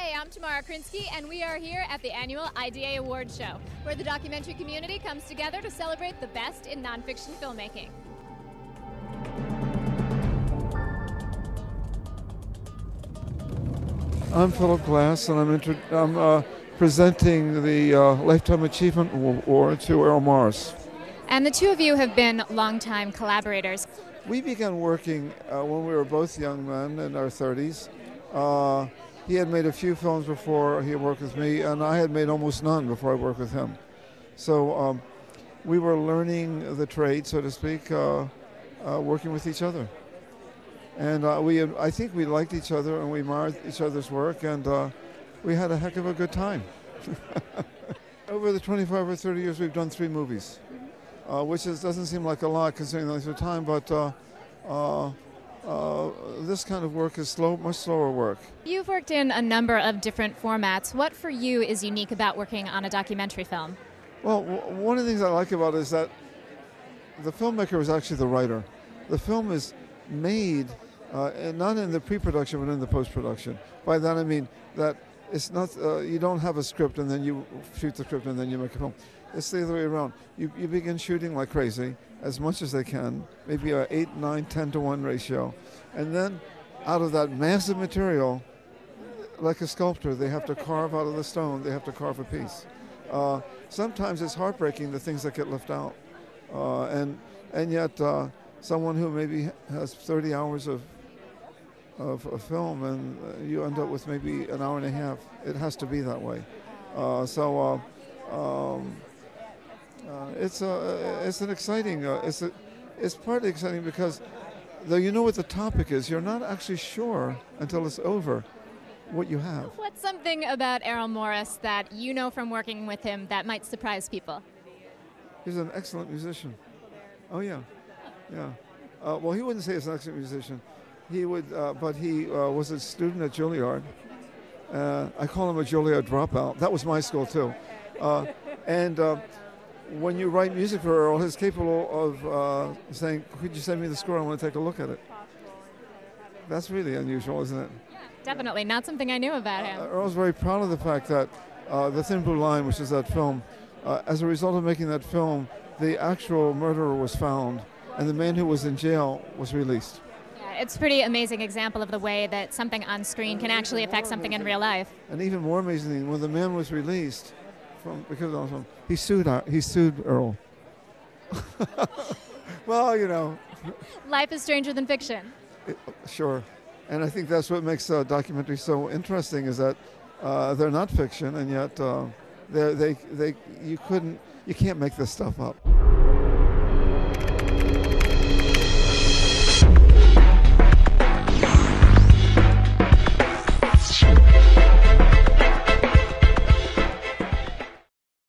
Hey, I'm Tamara Krinsky, and we are here at the annual IDA Awards Show, where the documentary community comes together to celebrate the best in nonfiction filmmaking. I'm Philip Glass, and I'm presenting the Lifetime Achievement Award to Errol Morris. And the two of you have been longtime collaborators. We began working when we were both young men in our 30s. He had made a few films before he worked with me, and I had made almost none before I worked with him. So we were learning the trade, so to speak, working with each other. And I think we liked each other, and we admired each other's work, and we had a heck of a good time. Over the 25 or 30 years, we've done 3 movies, which doesn't seem like a lot considering the length of time, but this kind of work is much slower work. You've worked in a number of different formats. What for you is unique about working on a documentary film? Well, one of the things I like about it is that the filmmaker is actually the writer. The film is made not in the pre-production but in the post-production. By that I mean that it's not you don't have a script and then you shoot the script and then you make a film. It's the other way around. You begin shooting like crazy, as much as they can, maybe a 8, 9, 10 to 1 ratio. And then out of that massive material, like a sculptor, they have to carve out of the stone, they have to carve a piece. Sometimes it's heartbreaking, the things that get left out. And yet someone who maybe has 30 hours of film and you end up with maybe an hour and a half, it has to be that way. It's an exciting. It's partly exciting because, though you know what the topic is, you're not actually sure until it's over what you have. What's something about Errol Morris that you know from working with him that might surprise people? He's an excellent musician. Oh yeah, yeah. Well, he wouldn't say he's an excellent musician. He would, but he was a student at Juilliard. I call him a Juilliard dropout. That was my school too. When you write music for Errol, he's capable of saying, could you send me the score? I want to take a look at it. That's really unusual, isn't it? Yeah, definitely. Not something I knew about him. Errol's very proud of the fact that The Thin Blue Line, which is that film, as a result of making that film, the actual murderer was found, and the man who was in jail was released. Yeah, it's a pretty amazing example of the way that something on screen can actually affect something in real life. And even more amazing, when the man was released, because of the film, he sued Errol. Well, you know. Life is stranger than fiction. Sure. And I think that's what makes documentaries so interesting, is that they're not fiction, and yet you can't make this stuff up.